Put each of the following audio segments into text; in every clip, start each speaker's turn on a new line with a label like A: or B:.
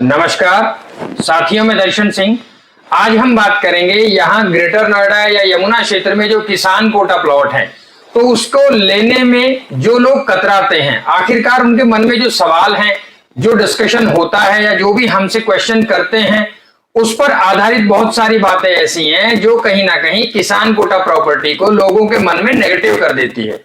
A: नमस्कार साथियों, मैं दर्शन सिंह। आज हम बात करेंगे यहाँ ग्रेटर नोएडा या यमुना क्षेत्र में जो किसान कोटा प्लॉट है, तो उसको लेने में जो लोग कतराते हैं, आखिरकार उनके मन में जो सवाल हैं, जो डिस्कशन होता है या जो भी हमसे क्वेश्चन करते हैं, उस पर आधारित बहुत सारी बातें ऐसी हैं जो कहीं ना कहीं किसान कोटा प्रॉपर्टी को लोगों के मन में नेगेटिव कर देती है।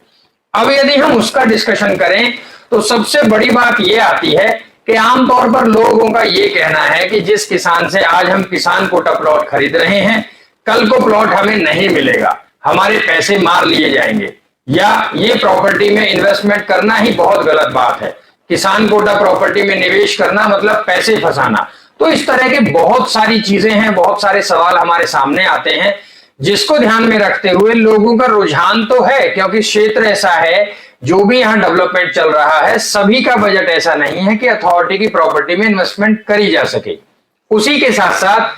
A: अब यदि हम उसका डिस्कशन करें तो सबसे बड़ी बात यह आती है कि आमतौर पर लोगों का ये कहना है कि जिस किसान से आज हम किसान कोटा प्लॉट खरीद रहे हैं, कल को प्लॉट हमें नहीं मिलेगा, हमारे पैसे मार लिए जाएंगे, या ये प्रॉपर्टी में इन्वेस्टमेंट करना ही बहुत गलत बात है। किसान कोटा प्रॉपर्टी में निवेश करना मतलब पैसे फंसाना। तो इस तरह के बहुत सारी चीजें हैं, बहुत सारे सवाल हमारे सामने आते हैं, जिसको ध्यान में रखते हुए लोगों का रुझान तो है, क्योंकि क्षेत्र ऐसा है, जो भी यहाँ डेवलपमेंट चल रहा है, सभी का बजट ऐसा नहीं है कि अथॉरिटी की प्रॉपर्टी में इन्वेस्टमेंट करी जा सके। उसी के साथ साथ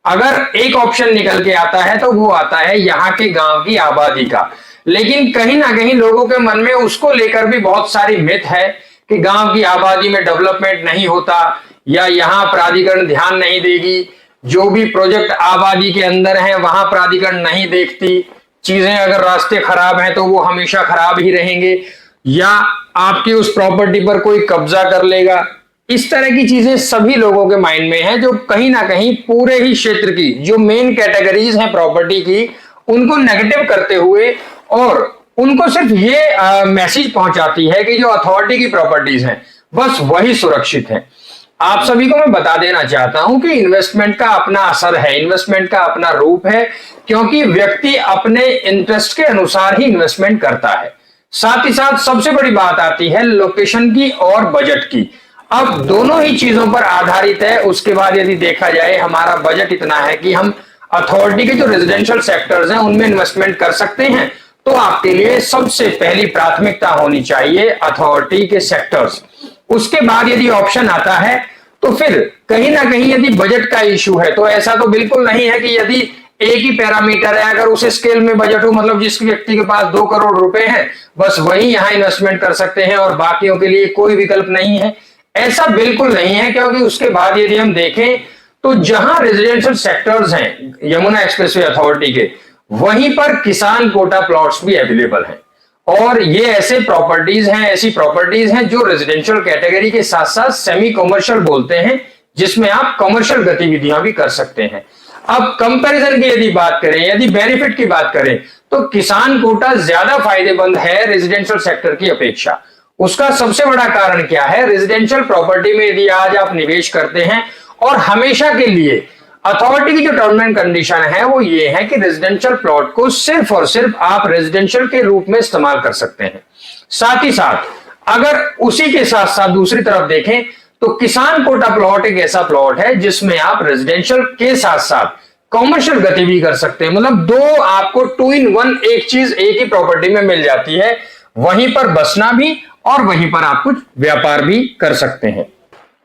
A: अगर एक ऑप्शन निकल के आता है तो वो आता है यहाँ के गांव की आबादी का, लेकिन कहीं ना कहीं लोगों के मन में उसको लेकर भी बहुत सारी मिथ है कि गांव की आबादी में डेवलपमेंट नहीं होता, या यहाँ प्राधिकरण ध्यान नहीं देगी, जो भी प्रोजेक्ट आबादी के अंदर है वहां प्राधिकरण नहीं देखती, चीजें अगर रास्ते खराब हैं तो वो हमेशा खराब ही रहेंगे, या आपकी उस प्रॉपर्टी पर कोई कब्जा कर लेगा। इस तरह की चीजें सभी लोगों के माइंड में है, जो कहीं ना कहीं पूरे ही क्षेत्र की जो मेन कैटेगरीज हैं प्रॉपर्टी की, उनको नेगेटिव करते हुए और उनको सिर्फ ये मैसेज पहुंचाती है कि जो अथॉरिटी की प्रॉपर्टीज हैं बस वही सुरक्षित है। आप सभी को मैं बता देना चाहता हूं कि इन्वेस्टमेंट का अपना असर है, इन्वेस्टमेंट का अपना रूप है, क्योंकि व्यक्ति अपने इंटरेस्ट के अनुसार ही इन्वेस्टमेंट करता है। साथ ही साथ सबसे बड़ी बात आती है लोकेशन की और बजट की। अब दोनों ही चीजों पर आधारित है। उसके बाद यदि देखा जाए, हमारा बजट इतना है कि हम अथॉरिटी के जो रेजिडेंशियल सेक्टर्स हैं उनमें इन्वेस्टमेंट कर सकते हैं, तो आपके लिए सबसे पहली प्राथमिकता होनी चाहिए अथॉरिटी के सेक्टर्स। उसके बाद यदि ऑप्शन आता है तो फिर कहीं ना कहीं यदि बजट का इशू है, तो ऐसा तो बिल्कुल नहीं है कि यदि एक ही पैरामीटर है, अगर उस स्केल में बजट हो, मतलब जिस व्यक्ति के पास 2 करोड़ रुपए हैं बस वही यहां इन्वेस्टमेंट कर सकते हैं और बाकियों के लिए कोई विकल्प नहीं है, ऐसा बिल्कुल नहीं है। क्योंकि उसके बाद यदि हम देखें तो जहां रेजिडेंशियल सेक्टर्स हैं यमुना एक्सप्रेसवे अथॉरिटी के, वहीं पर किसान कोटा प्लॉट्स भी अवेलेबल हैं। और ये ऐसे प्रॉपर्टीज हैं, ऐसी प्रॉपर्टीज हैं जो रेजिडेंशियल कैटेगरी के साथ साथ सेमी कमर्शियल बोलते हैं, जिसमें आप कमर्शियल गतिविधियां भी कर सकते हैं। अब कंपैरिजन की यदि बात करें, यदि बेनिफिट की बात करें, तो किसान कोटा ज्यादा फायदेमंद है रेजिडेंशियल सेक्टर की अपेक्षा। उसका सबसे बड़ा कारण क्या है? रेजिडेंशियल प्रॉपर्टी में यदि आज आप निवेश करते हैं और हमेशा के लिए, अथॉरिटी की जो टर्म एंड कंडीशन है वो ये है कि रेजिडेंशियल प्लॉट को सिर्फ और सिर्फ आप रेजिडेंशियल के रूप में इस्तेमाल कर सकते हैं। साथ ही साथ अगर उसी के साथ साथ दूसरी तरफ देखें तो किसान कोटा प्लॉट एक ऐसा प्लॉट है जिसमें आप रेजिडेंशियल के साथ साथ कॉमर्शियल गतिविधि कर सकते हैं। मतलब दो आपको 2 in 1 एक चीज एक ही प्रॉपर्टी में मिल जाती है, वहीं पर बसना भी और वहीं पर आप कुछ व्यापार भी कर सकते हैं।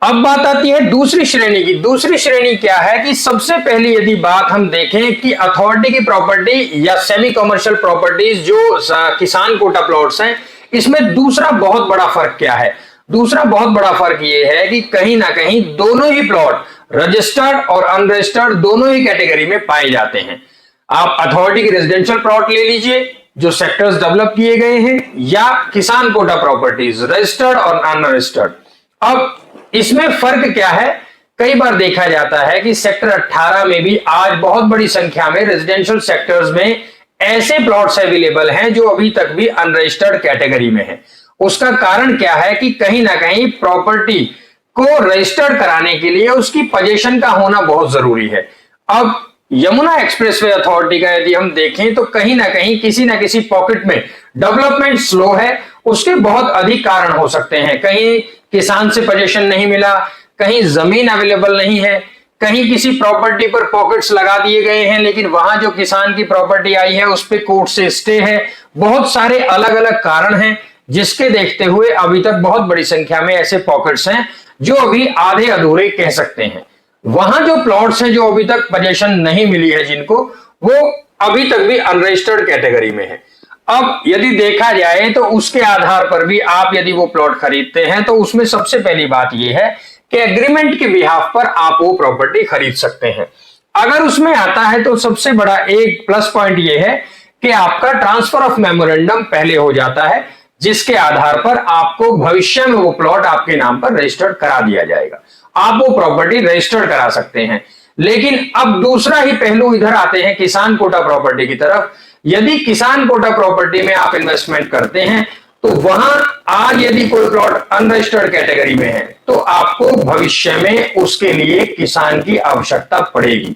A: अब बात आती है दूसरी श्रेणी की। दूसरी श्रेणी क्या है कि सबसे पहली यदि बात हम देखें कि अथॉरिटी की प्रॉपर्टी या सेमी कमर्शियल प्रॉपर्टीज जो किसान कोटा प्लॉट्स हैं, इसमें दूसरा बहुत बड़ा फर्क क्या है? दूसरा बहुत बड़ा फर्क ये है कि कहीं ना कहीं दोनों ही प्लॉट रजिस्टर्ड और अनरजिस्टर्ड दोनों ही कैटेगरी में पाए जाते हैं। आप अथॉरिटी की रेजिडेंशियल प्लॉट ले लीजिए जो सेक्टर्स डेवलप किए गए हैं, या किसान कोटा प्रॉपर्टीज रजिस्टर्ड और अनरजिस्टर्ड। अब इसमें फर्क क्या है? कई बार देखा जाता है कि सेक्टर 18 में भी आज बहुत बड़ी संख्या में रेजिडेंशियल सेक्टर्स में ऐसे प्लॉट्स अवेलेबल हैं जो अभी तक भी अनरजिस्टर्ड कैटेगरी में है। उसका कारण क्या है कि कहीं ना कहीं प्रॉपर्टी को रजिस्टर्ड कराने के लिए उसकी पोजीशन का होना बहुत जरूरी है। अब यमुना एक्सप्रेसवे अथॉरिटी का यदि हम देखें तो कहीं ना किसी पॉकेट में डेवलपमेंट स्लो है। उसके बहुत अधिक कारण हो सकते हैं। कहीं किसान से पोजीशन नहीं मिला, कहीं जमीन अवेलेबल नहीं है, कहीं किसी प्रॉपर्टी पर पॉकेट्स लगा दिए गए हैं लेकिन वहां जो किसान की प्रॉपर्टी आई है उस पे कोर्ट से स्टे है। बहुत सारे अलग अलग कारण हैं, जिसके देखते हुए अभी तक बहुत बड़ी संख्या में ऐसे पॉकेट्स हैं जो अभी आधे अधूरे कह सकते हैं। वहां जो प्लॉट्स हैं जो अभी तक पोजीशन नहीं मिली है जिनको, वो अभी तक भी अनरजिस्टर्ड कैटेगरी में है। अब यदि देखा जाए तो उसके आधार पर भी आप यदि वो प्लॉट खरीदते हैं तो उसमें सबसे पहली बात यह है कि एग्रीमेंट के बिहाफ पर आप वो प्रॉपर्टी खरीद सकते हैं। अगर उसमें आता है तो सबसे बड़ा एक प्लस पॉइंट ये है कि आपका ट्रांसफर ऑफ मेमोरेंडम पहले हो जाता है, जिसके आधार पर आपको भविष्य में वो प्लॉट आपके नाम पर रजिस्टर्ड करा दिया जाएगा, आप वो प्रॉपर्टी रजिस्टर्ड करा सकते हैं। लेकिन अब दूसरा ही पहलू इधर आते हैं किसान कोटा प्रॉपर्टी की तरफ। यदि किसान कोटा प्रॉपर्टी में आप इन्वेस्टमेंट करते हैं तो वहां आज यदि कोई प्लॉट अनरजिस्टर्ड कैटेगरी में है तो आपको भविष्य में उसके लिए किसान की आवश्यकता पड़ेगी।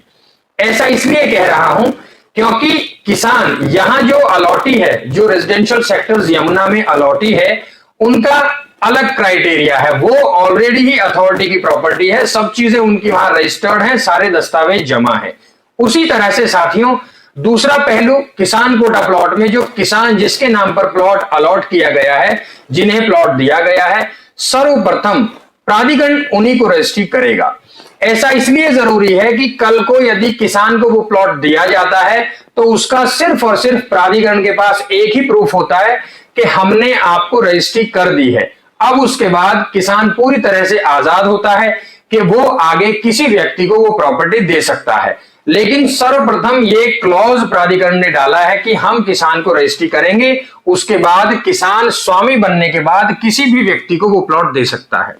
A: ऐसा इसलिए कह रहा हूं क्योंकि किसान यहां जो अलॉटी है, जो रेजिडेंशियल सेक्टर्स यमुना में अलॉटी है, उनका अलग क्राइटेरिया है। वो ऑलरेडी ही अथॉरिटी की प्रॉपर्टी है, सब चीजें उनकी वहां रजिस्टर्ड है, सारे दस्तावेज जमा है। उसी तरह से साथियों दूसरा पहलू किसान कोटा प्लॉट में जो किसान जिसके नाम पर प्लॉट अलॉट किया गया है, जिन्हें प्लॉट दिया गया है, सर्वप्रथम प्राधिकरण उन्हीं को रजिस्ट्री करेगा। ऐसा इसलिए जरूरी है कि कल को यदि किसान को वो प्लॉट दिया जाता है तो उसका सिर्फ और सिर्फ प्राधिकरण के पास एक ही प्रूफ होता है कि हमने आपको रजिस्ट्री कर दी है। अब उसके बाद किसान पूरी तरह से आजाद होता है कि वो आगे किसी व्यक्ति को वो प्रॉपर्टी दे सकता है। लेकिन सर्वप्रथम ये क्लॉज प्राधिकरण ने डाला है कि हम किसान को रजिस्ट्री करेंगे, उसके बाद किसान स्वामी बनने के बाद किसी भी व्यक्ति को वो प्लॉट दे सकता है।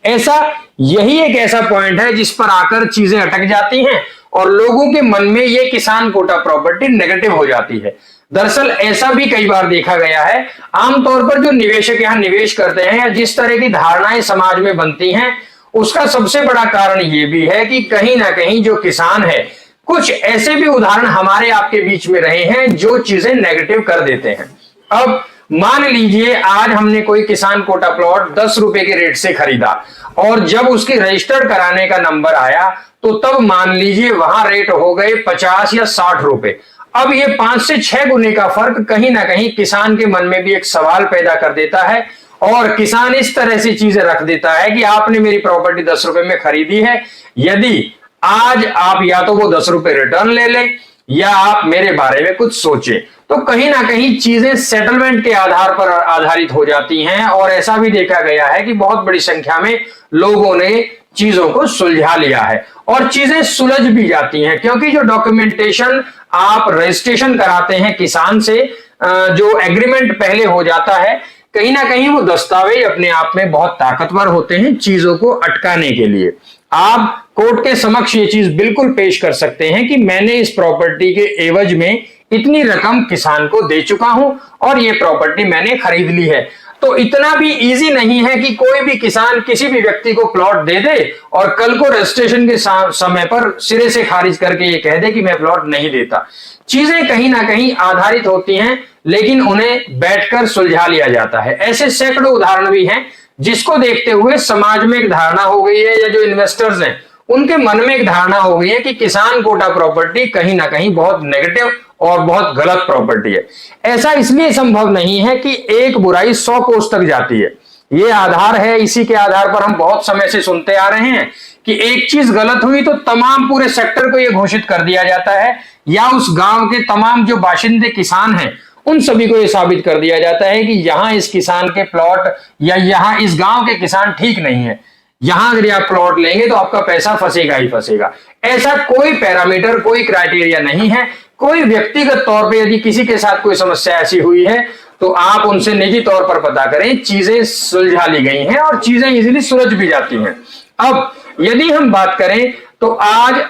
A: ऐसा यही एक ऐसा पॉइंट है जिस पर आकर चीजें अटक जाती हैं और लोगों के मन में ये किसान कोटा प्रॉपर्टी नेगेटिव हो जाती है। दरअसल ऐसा भी कई बार देखा गया है, आमतौर पर जो निवेशक यहाँ निवेश करते हैं या जिस तरह की धारणाएं समाज में बनती हैं, उसका सबसे बड़ा कारण ये भी है कि कहीं ना कहीं जो किसान है, कुछ ऐसे भी उदाहरण हमारे आपके बीच में रहे हैं जो चीजें नेगेटिव कर देते हैं। अब मान लीजिए आज हमने कोई किसान कोटा प्लॉट 10 रुपए के रेट से खरीदा और जब उसकी रजिस्टर्ड कराने का नंबर आया तो तब मान लीजिए वहां रेट हो गए 50 या 60 रुपए। अब ये 5 से 6 गुने का फर्क कहीं ना कहीं किसान के मन में भी एक सवाल पैदा कर देता है और किसान इस तरह से चीजें रख देता है कि आपने मेरी प्रॉपर्टी 10 रुपए में खरीदी है, यदि आज आप या तो वो 10 रुपए रिटर्न ले लें या आप मेरे बारे में कुछ सोचें। तो कहीं ना कहीं चीजें सेटलमेंट के आधार पर आधारित हो जाती हैं और ऐसा भी देखा गया है कि बहुत बड़ी संख्या में लोगों ने चीजों को सुलझा लिया है और चीजें सुलझ भी जाती हैं, क्योंकि जो डॉक्यूमेंटेशन आप रजिस्ट्रेशन कराते हैं किसान से, जो एग्रीमेंट पहले हो जाता है, कहीं ना कहीं वो दस्तावेज अपने आप में बहुत ताकतवर होते हैं चीजों को अटकाने के लिए। आप कोर्ट के समक्ष ये चीज बिल्कुल पेश कर सकते हैं कि मैंने इस प्रॉपर्टी के एवज में इतनी रकम किसान को दे चुका हूं और ये प्रॉपर्टी मैंने खरीद ली है। तो इतना भी इजी नहीं है कि कोई भी किसान किसी भी व्यक्ति को प्लॉट दे दे और कल को रजिस्ट्रेशन के समय पर सिरे से खारिज करके ये कह दे कि मैं प्लॉट नहीं देता। चीजें कहीं ना कहीं आधारित होती हैं, लेकिन उन्हें बैठकर सुलझा लिया जाता है। ऐसे सैकड़ों उदाहरण भी हैं जिसको देखते हुए समाज में एक धारणा हो गई है, या जो इन्वेस्टर्स हैं उनके मन में एक धारणा हो गई है कि किसान कोटा प्रॉपर्टी कहीं ना कहीं बहुत नेगेटिव और बहुत गलत प्रॉपर्टी है। ऐसा इसलिए संभव नहीं है कि एक बुराई 100 कोस तक जाती है। ये आधार है, इसी के आधार पर हम बहुत समय से सुनते आ रहे हैं कि एक चीज गलत हुई तो तमाम पूरे सेक्टर को यह घोषित कर दिया जाता है, या उस गांव के तमाम जो बाशिंदे किसान हैं उन सभी को यह साबित कर दिया जाता है कि यहां इस किसान के प्लॉट या यहां इस गांव के किसान ठीक नहीं है, यहां अगर आप प्लॉट लेंगे तो आपका पैसा फंसेगा ही फंसेगा। ऐसा कोई पैरामीटर, कोई क्राइटेरिया नहीं है। कोई व्यक्तिगत तौर पे यदि किसी के साथ कोई समस्या ऐसी हुई है तो आप उनसे निजी तौर पर पता करें, चीजें सुलझा ली गई हैं और चीजें इजीली सुलझ भी जाती हैं। अब यदि हम बात करें तो आज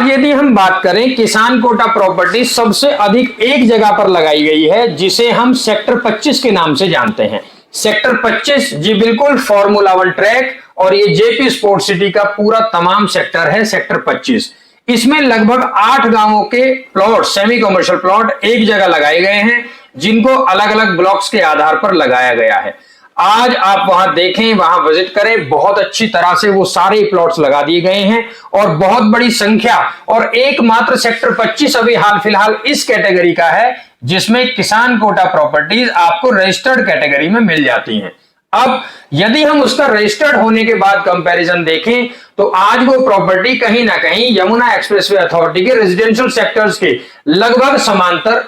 A: यदि हम बात करें, किसान कोटा प्रॉपर्टी सबसे अधिक एक जगह पर लगाई गई है जिसे हम सेक्टर 25 के नाम से जानते हैं। सेक्टर 25 जी बिल्कुल फॉर्मूला 1 ट्रैक और ये जेपी स्पोर्ट्स सिटी का पूरा तमाम सेक्टर है सेक्टर 25। इसमें लगभग 8 गांवों के प्लॉट, सेमी कमर्शियल प्लॉट एक जगह लगाए गए हैं, जिनको अलग अलग ब्लॉक्स के आधार पर लगाया गया है। आज आप वहां देखें, वहां विजिट करें, बहुत अच्छी तरह से वो सारे प्लॉट्स लगा दिए गए हैं और बहुत बड़ी संख्या, और एकमात्र सेक्टर 25 अभी हाल फिलहाल इस कैटेगरी का है जिसमें किसान कोटा प्रॉपर्टीज आपको रजिस्टर्ड कैटेगरी में मिल जाती हैं। अब यदि हम उसका रजिस्टर्ड होने के बाद कंपैरिजन देखें तो आज वो प्रॉपर्टी कहीं ना कहीं यमुना एक्सप्रेसवे अथॉरिटी के रेजिडेंशियल सेक्टर्स के लगभग समांतर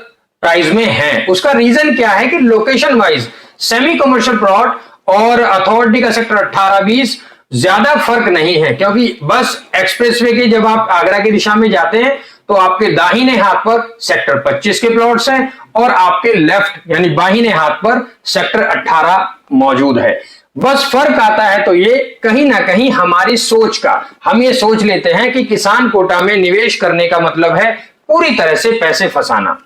A: प्राइस में है। उसका रीजन क्या है कि location wise semi commercial plot और अथॉरिटी का सेक्टर 18-20 ज्यादा फर्क नहीं है, क्योंकि बस एक्सप्रेसवे के जब आप आगरा की दिशा में जाते हैं तो आपके दाहिने हाथ पर सेक्टर 25 के प्लॉट्स हैं और आपके लेफ्ट यानी बाहिने हाथ पर सेक्टर 18 मौजूद है। बस फर्क आता है तो ये कहीं ना कहीं हमारी सोच का, हम ये सोच लेते हैं कि किसान कोटा में निवेश करने का मतलब है पूरी तरह से पैसे फंसाना।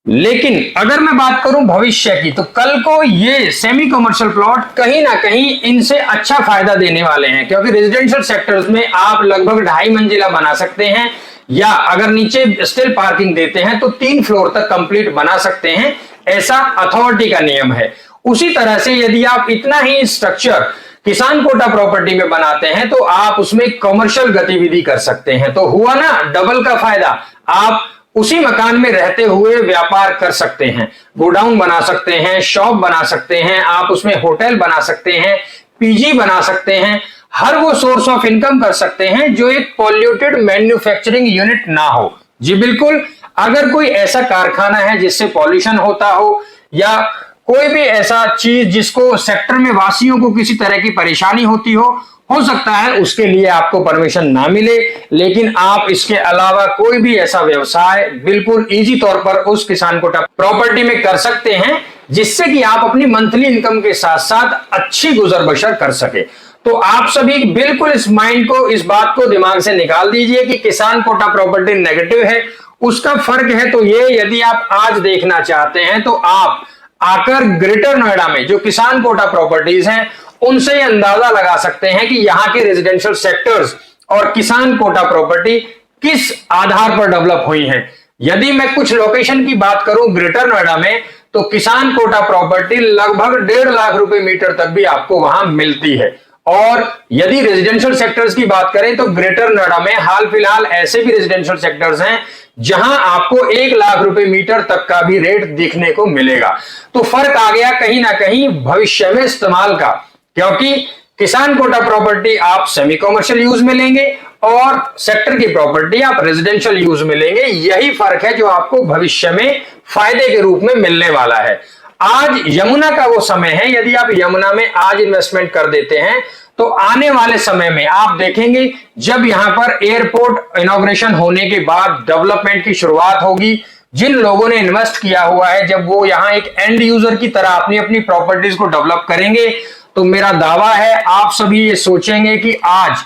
A: लेकिन अगर मैं बात करूं भविष्य की, तो कल को ये सेमी कमर्शियल प्लॉट कहीं ना कहीं इनसे अच्छा फायदा देने वाले हैं, क्योंकि रेजिडेंशियल सेक्टर्स में आप लगभग 2.5 मंजिला बना सकते हैं, या अगर नीचे स्टिल पार्किंग देते हैं तो 3 फ्लोर तक कंप्लीट बना सकते हैं, ऐसा अथॉरिटी का नियम है। उसी तरह से यदि आप इतना ही स्ट्रक्चर किसान कोटा प्रॉपर्टी में बनाते हैं तो आप उसमें कमर्शियल गतिविधि कर सकते हैं। तो हुआ ना डबल का फायदा, आप उसी मकान में रहते हुए व्यापार कर सकते हैं, गोडाउन बना सकते हैं, शॉप बना सकते हैं, आप उसमें होटल बना सकते हैं, पीजी बना सकते हैं, हर वो सोर्स ऑफ इनकम कर सकते हैं जो एक पॉल्यूटेड मैन्युफैक्चरिंग यूनिट ना हो। जी बिल्कुल, अगर कोई ऐसा कारखाना है जिससे पॉल्यूशन होता हो, या कोई भी ऐसा चीज जिसको सेक्टर में वासियों को किसी तरह की परेशानी होती हो सकता है उसके लिए आपको परमिशन ना मिले, लेकिन आप इसके अलावा कोई भी ऐसा व्यवसाय बिल्कुल इजी तौर पर उस किसान कोटा प्रॉपर्टी में कर सकते हैं, जिससे कि आप अपनी मंथली इनकम के साथ साथ अच्छी गुजर बसर कर सके। तो आप सभी बिल्कुल इस माइंड को, इस बात को दिमाग से निकाल दीजिए कि किसान कोटा प्रॉपर्टी नेगेटिव है, उसका फर्क है तो ये, यदि आप आज देखना चाहते हैं तो आप आकर ग्रेटर नोएडा में जो किसान कोटा प्रॉपर्टीज हैं उनसे अंदाजा लगा सकते हैं कि यहाँ के रेजिडेंशियल सेक्टर्स और किसान कोटा प्रॉपर्टी किस आधार पर डेवलप हुई हैं। यदि मैं कुछ लोकेशन की बात करूं ग्रेटर नोएडा में, तो किसान कोटा प्रॉपर्टी लगभग 1.5 लाख रुपए मीटर तक भी आपको वहां मिलती है। और यदि रेजिडेंशियल सेक्टर्स की बात करें तो ग्रेटर नोएडा में हाल फिलहाल ऐसे भी रेजिडेंशियल सेक्टर्स हैं जहां आपको 1 लाख रुपए मीटर तक का भी रेट देखने को मिलेगा। तो फर्क आ गया कहीं ना कहीं भविष्य में इस्तेमाल का, क्योंकि किसान कोटा प्रॉपर्टी आप सेमी कमर्शियल यूज में लेंगे और सेक्टर की प्रॉपर्टी आप रेजिडेंशियल यूज में लेंगे। यही फर्क है जो आपको भविष्य में फायदे के रूप में मिलने वाला है। आज यमुना का वो समय है, यदि आप यमुना में आज इन्वेस्टमेंट कर देते हैं तो आने वाले समय में आप देखेंगे जब यहां पर एयरपोर्ट इनॉग्रेशन होने के बाद डेवलपमेंट की शुरुआत होगी, जिन लोगों ने इन्वेस्ट किया हुआ है जब वो यहां एक एंड यूजर की तरह अपनी अपनी प्रॉपर्टीज को डेवलप करेंगे, तो मेरा दावा है आप सभी ये सोचेंगे कि आज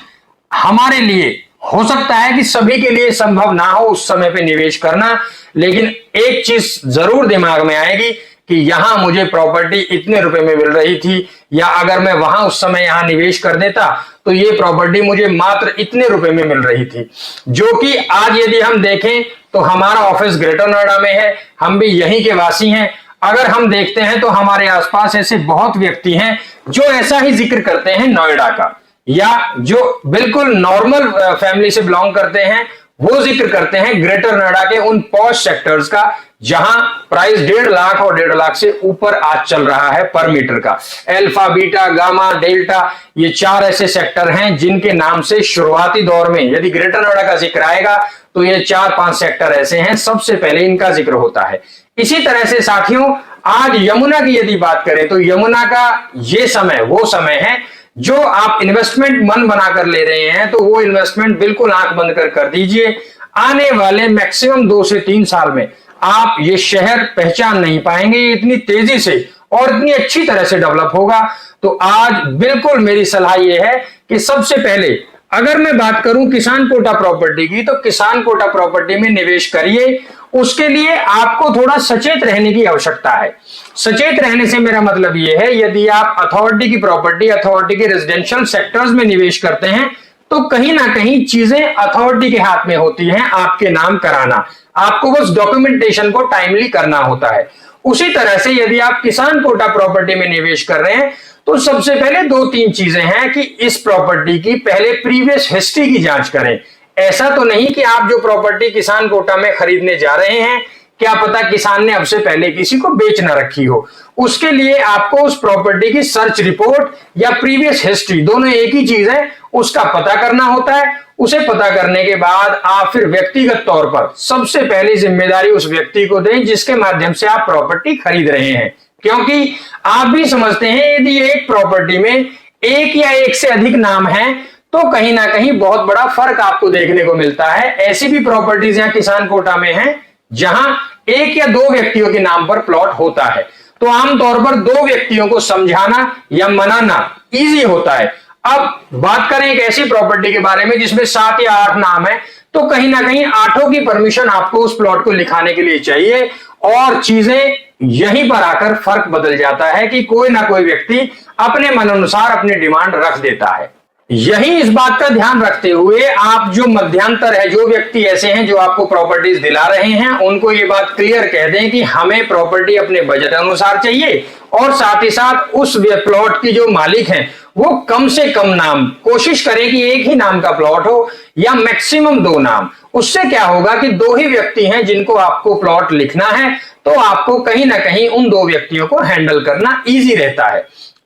A: हमारे लिए हो सकता है कि सभी के लिए संभव ना हो उस समय पे निवेश करना, लेकिन एक चीज जरूर दिमाग में आएगी कि यहां मुझे प्रॉपर्टी इतने रुपए में मिल रही थी, या अगर मैं वहां उस समय यहां निवेश कर देता तो ये प्रॉपर्टी मुझे मात्र इतने रुपए में मिल रही थी। जो कि आज यदि हम देखें तो हमारा ऑफिस ग्रेटर नोएडा में है, हम भी यहीं के वासी हैं। अगर हम देखते हैं तो हमारे आसपास ऐसे बहुत व्यक्ति हैं जो ऐसा ही जिक्र करते हैं नोएडा का, या जो बिल्कुल नॉर्मल फैमिली से बिलोंग करते हैं वो जिक्र करते हैं ग्रेटर नोएडा के उन पॉश सेक्टर्स का जहां प्राइस 1.5 लाख और 1.5 लाख से ऊपर आज चल रहा है पर मीटर का। अल्फा, बीटा, गामा, डेल्टा, ये 4 ऐसे सेक्टर हैं जिनके नाम से शुरुआती दौर में यदि ग्रेटर नोएडा का जिक्र आएगा तो ये 4-5 सेक्टर ऐसे हैं, सबसे पहले इनका जिक्र होता है। इसी तरह से साथियों, आज यमुना की यदि बात करें तो यमुना का ये समय वो समय है जो आप इन्वेस्टमेंट मन बनाकर ले रहे हैं तो वो इन्वेस्टमेंट बिल्कुल आंख बंद कर दीजिए। आने वाले मैक्सिमम 2 से 3 साल में आप ये शहर पहचान नहीं पाएंगे, इतनी तेजी से और इतनी अच्छी तरह से डेवलप होगा। तो आज बिल्कुल मेरी सलाह यह है कि सबसे पहले अगर मैं बात करूं किसान कोटा प्रॉपर्टी की, तो किसान कोटा प्रॉपर्टी में निवेश करिए। उसके लिए आपको थोड़ा सचेत रहने की आवश्यकता है। सचेत रहने से मेरा मतलब यह है, यदि आप अथॉरिटी की प्रॉपर्टी, अथॉरिटी के रेजिडेंशियल सेक्टर्स में निवेश करते हैं तो कहीं ना कहीं चीजें अथॉरिटी के हाथ में होती हैं आपके नाम कराना, आपको बस डॉक्यूमेंटेशन को टाइमली करना होता है। उसी तरह से यदि आप किसान कोटा प्रॉपर्टी में निवेश कर रहे हैं तो सबसे पहले 2-3 चीजें हैं कि इस प्रॉपर्टी की पहले प्रीवियस हिस्ट्री की जांच करें। ऐसा तो नहीं कि आप जो प्रॉपर्टी किसान कोटा में खरीदने जा रहे हैं, क्या पता किसान ने अब से पहले किसी को बेच ना रखी हो। उसके लिए आपको उस प्रॉपर्टी की सर्च रिपोर्ट या प्रीवियस हिस्ट्री, दोनों एक ही चीज है, उसका पता करना होता है। उसे पता करने के बाद आप फिर व्यक्तिगत तौर पर सबसे पहली जिम्मेदारी उस व्यक्ति को दें जिसके माध्यम से आप प्रॉपर्टी खरीद रहे हैं, क्योंकि आप भी समझते हैं यदि एक प्रॉपर्टी में एक या एक से अधिक नाम है तो कहीं ना कहीं बहुत बड़ा फर्क आपको देखने को मिलता है। ऐसी भी प्रॉपर्टीज यहां किसान कोटा में हैं जहां एक या दो व्यक्तियों के नाम पर प्लॉट होता है, तो आमतौर पर दो व्यक्तियों को समझाना या मनाना इजी होता है। अब बात करें एक ऐसी प्रॉपर्टी के बारे में जिसमें 7 या 8 नाम है, तो कहीं ना कहीं 8 की परमिशन आपको उस प्लॉट को लिखाने के लिए चाहिए, और चीजें यहीं पर आकर फर्क बदल जाता है कि कोई ना कोई व्यक्ति अपने मन अनुसार अपनी डिमांड रख देता है। यही इस बात का ध्यान रखते हुए आप जो मध्यांतर है, जो व्यक्ति ऐसे हैं जो आपको प्रॉपर्टीज दिला रहे हैं, उनको ये बात क्लियर कह दें कि हमें प्रॉपर्टी अपने बजट अनुसार चाहिए, और साथ ही साथ उस प्लॉट की जो मालिक हैं वो कम से कम नाम, कोशिश करें कि एक ही नाम का प्लॉट हो या मैक्सिमम 2 नाम। उससे क्या होगा कि 2 ही व्यक्ति हैं जिनको आपको प्लॉट लिखना है, तो आपको कहीं ना कहीं उन 2 व्यक्तियों को हैंडल करना इजी रहता है।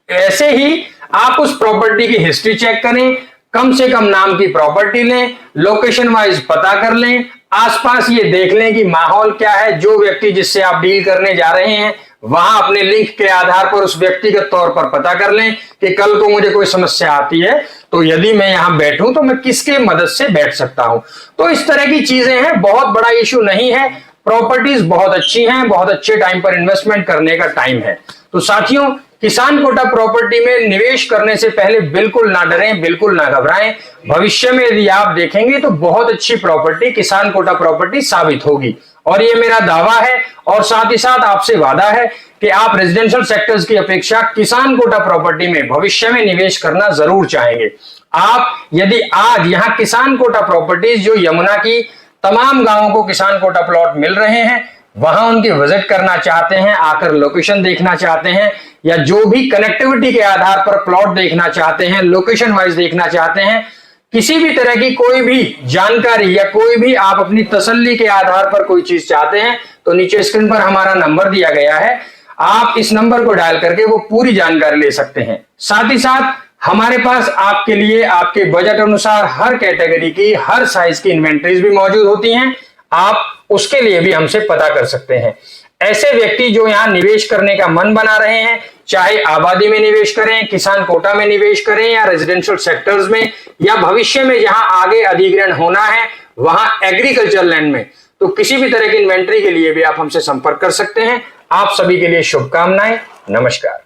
A: ऐसे ही आप उस प्रॉपर्टी की हिस्ट्री चेक करें, कम से कम नाम की प्रॉपर्टी लें, लोकेशन वाइज पता कर लें, आसपास ये देख लें कि माहौल क्या है, जो व्यक्ति जिससे आप डील करने जा रहे हैं वहां अपने लिंक के आधार पर उस व्यक्तिगत तौर पर पता कर लें कि कल को मुझे कोई समस्या आती है तो यदि मैं यहां बैठूं तो मैं किसके मदद से बैठ सकता हूं। तो इस तरह की चीजें हैं, बहुत बड़ा इश्यू नहीं है। प्रॉपर्टीज बहुत अच्छी हैं, बहुत अच्छे टाइम पर इन्वेस्टमेंट करने का टाइम है। तो साथियों, किसान कोटा प्रॉपर्टी में निवेश करने से पहले बिल्कुल ना डरें, बिल्कुल ना घबराएं। भविष्य में यदि आप देखेंगे तो बहुत अच्छी प्रॉपर्टी किसान कोटा प्रॉपर्टी साबित होगी, और ये मेरा दावा है, और साथ ही साथ आपसे वादा है कि आप रेजिडेंशियल सेक्टर्स की अपेक्षा किसान कोटा प्रॉपर्टी में भविष्य में निवेश करना जरूर चाहेंगे। आप यदि आज यहां किसान कोटा प्रॉपर्टीज, जो यमुना की तमाम गांवों को किसान कोटा प्लॉट मिल रहे हैं, वहां उनकी विजिट करना चाहते हैं, आकर लोकेशन देखना चाहते हैं, या जो भी कनेक्टिविटी के आधार पर प्लॉट देखना चाहते हैं, लोकेशन वाइज देखना चाहते हैं, किसी भी तरह की कोई भी जानकारी या कोई भी आप अपनी तसल्ली के आधार पर कोई चीज चाहते हैं, तो नीचे स्क्रीन पर हमारा नंबर दिया गया है, आप इस नंबर को डायल करके वो पूरी जानकारी ले सकते हैं। साथ ही साथ हमारे पास आपके लिए आपके बजट अनुसार हर कैटेगरी की, हर साइज की इन्वेंटरीज भी मौजूद होती हैं, आप उसके लिए भी हमसे पता कर सकते हैं। ऐसे व्यक्ति जो यहां निवेश करने का मन बना रहे हैं, चाहे आबादी में निवेश करें, किसान कोटा में निवेश करें, या रेजिडेंशियल सेक्टर्स में, या भविष्य में जहां आगे अधिग्रहण होना है वहां एग्रीकल्चर लैंड में, तो किसी भी तरह की इन्वेंट्री के लिए भी आप हमसे संपर्क कर सकते हैं। आप सभी के लिए शुभकामनाएं। नमस्कार।